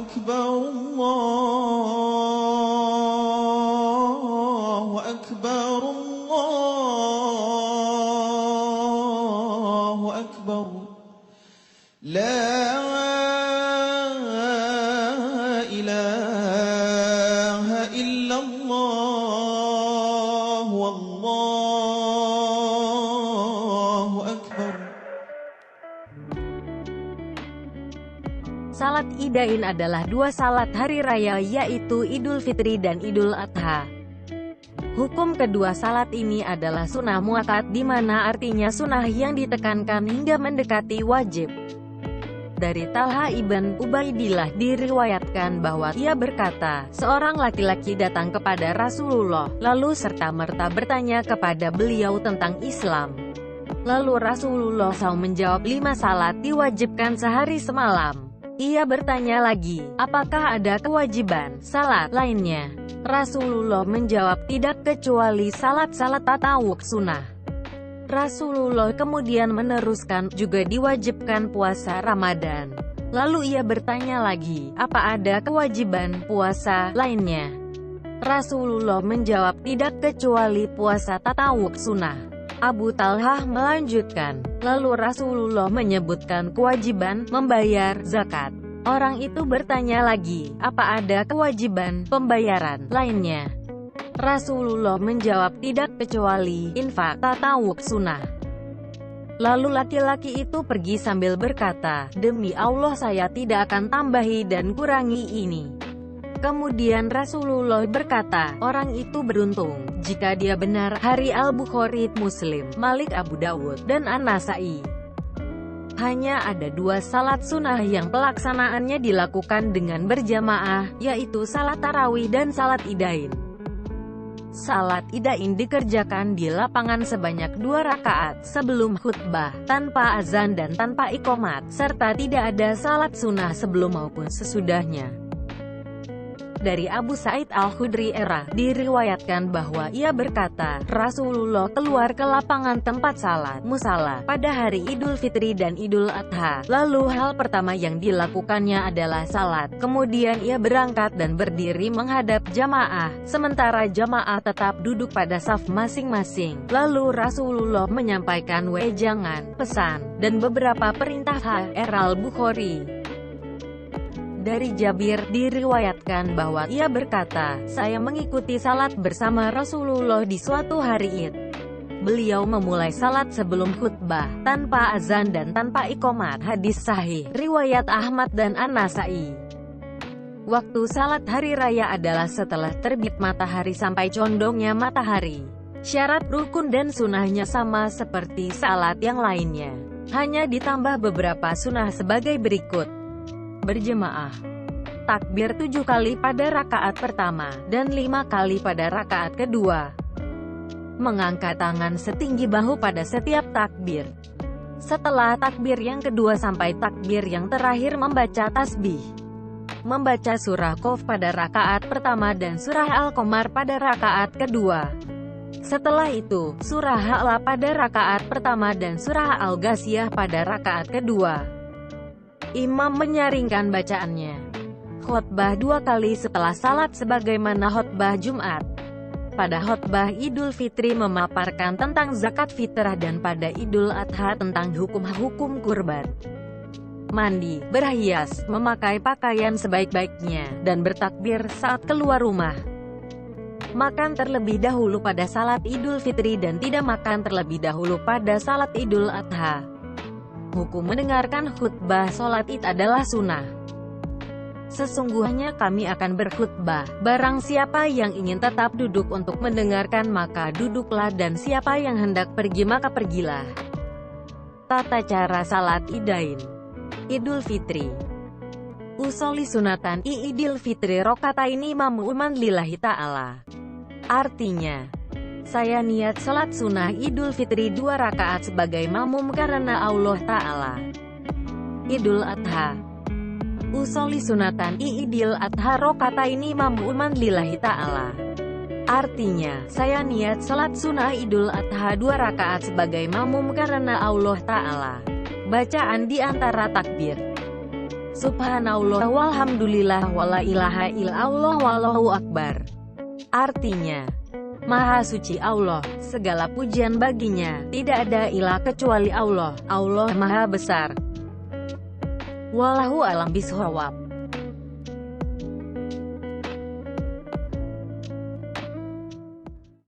أكبر الله أكبر الله أكبر لا إله إلا الله والله أكبر. Salat Idain adalah dua salat hari raya, yaitu Idul Fitri dan Idul Adha. Hukum kedua salat ini adalah sunnah muakkad, di mana artinya sunnah yang ditekankan hingga mendekati wajib. Dari Talha ibn Ubaidillah diriwayatkan bahwa ia berkata, seorang laki-laki datang kepada Rasulullah, lalu serta-merta bertanya kepada beliau tentang Islam. Lalu Rasulullah SAW menjawab, 5 salat diwajibkan sehari semalam. Ia bertanya lagi, apakah ada kewajiban salat lainnya? Rasulullah menjawab, tidak kecuali salat-salat tatawuk sunnah. Rasulullah kemudian meneruskan, juga diwajibkan puasa Ramadan. Lalu ia bertanya lagi, apa ada kewajiban puasa lainnya? Rasulullah menjawab, tidak kecuali puasa tatawuk sunnah. Abu Talhah melanjutkan, lalu Rasulullah menyebutkan kewajiban membayar zakat. Orang itu bertanya lagi, apa ada kewajiban pembayaran lainnya? Rasulullah menjawab, tidak kecuali infak tatawuk sunnah. Lalu laki-laki itu pergi sambil berkata, demi Allah saya tidak akan tambahi dan kurangi ini. Kemudian Rasulullah berkata, orang itu beruntung jika dia benar. Hari Al-Bukhari, Muslim, Malik, Abu Dawud, dan An-Nasai. Hanya ada 2 salat sunnah yang pelaksanaannya dilakukan dengan berjamaah, yaitu salat tarawih dan salat idain. Salat idain dikerjakan di lapangan sebanyak 2 rakaat sebelum khutbah, tanpa azan dan tanpa iqomat, serta tidak ada salat sunnah sebelum maupun sesudahnya. Dari Abu Sa'id Al-Khudri diriwayatkan bahwa ia berkata, Rasulullah keluar ke lapangan tempat salat musala pada hari Idul Fitri dan Idul Adha. Lalu hal pertama yang dilakukannya adalah salat. Kemudian ia berangkat dan berdiri menghadap jamaah, sementara jamaah tetap duduk pada saf masing-masing. Lalu Rasulullah menyampaikan wejangan, pesan, dan beberapa perintah. Al-Bukhari. Dari Jabir diriwayatkan bahwa ia berkata, saya mengikuti salat bersama Rasulullah di suatu hari Id. Beliau memulai salat sebelum khutbah, tanpa azan dan tanpa iqomat. Hadis sahih, riwayat Ahmad dan An-Nasai. Waktu salat hari raya adalah setelah terbit matahari sampai condongnya matahari. Syarat rukun dan sunahnya sama seperti salat yang lainnya, hanya ditambah beberapa sunah sebagai berikut. Berjemaah, takbir 7 kali pada rakaat pertama, dan 5 kali pada rakaat kedua. Mengangkat tangan setinggi bahu pada setiap takbir. Setelah takbir yang kedua sampai takbir yang terakhir membaca tasbih. Membaca surah Qaf pada rakaat pertama dan surah Al-Qamar pada rakaat kedua. Setelah itu, surah A'la pada rakaat pertama dan surah Al-Ghasyiyah pada rakaat kedua. Imam menyaringkan bacaannya. Khotbah 2 kali setelah salat sebagaimana khotbah Jumat. Pada khotbah Idul Fitri memaparkan tentang zakat fitrah dan pada Idul Adha tentang hukum-hukum kurban. Mandi, berhias, memakai pakaian sebaik-baiknya, dan bertakbir saat keluar rumah. Makan terlebih dahulu pada salat Idul Fitri dan tidak makan terlebih dahulu pada salat Idul Adha. Hukum mendengarkan khutbah sholat Id adalah sunnah. Sesungguhnya kami akan berkhutbah, barang siapa yang ingin tetap duduk untuk mendengarkan maka duduklah, dan siapa yang hendak pergi maka pergilah. Tata cara salat Idain. Idul Fitri. Usoli sunatan Idul Fitri rokataini mam'uman lillahi ta'ala. Artinya, saya niat salat sunnah Idul Fitri 2 rakaat sebagai makmum karena Allah Ta'ala. Idul Adha. Usoli sunatan Idul Adha rokataini mam'uman lillahi ta'ala. Artinya, saya niat salat sunnah Idul Adha 2 rakaat sebagai makmum karena Allah Ta'ala. Bacaan di antara takbir. Subhanallah walhamdulillah wala ilaha illallah wallahu akbar. Artinya, Maha suci Allah, segala pujian baginya, tidak ada ilah kecuali Allah, Allah Maha besar. Wallahu a'lam bishawab.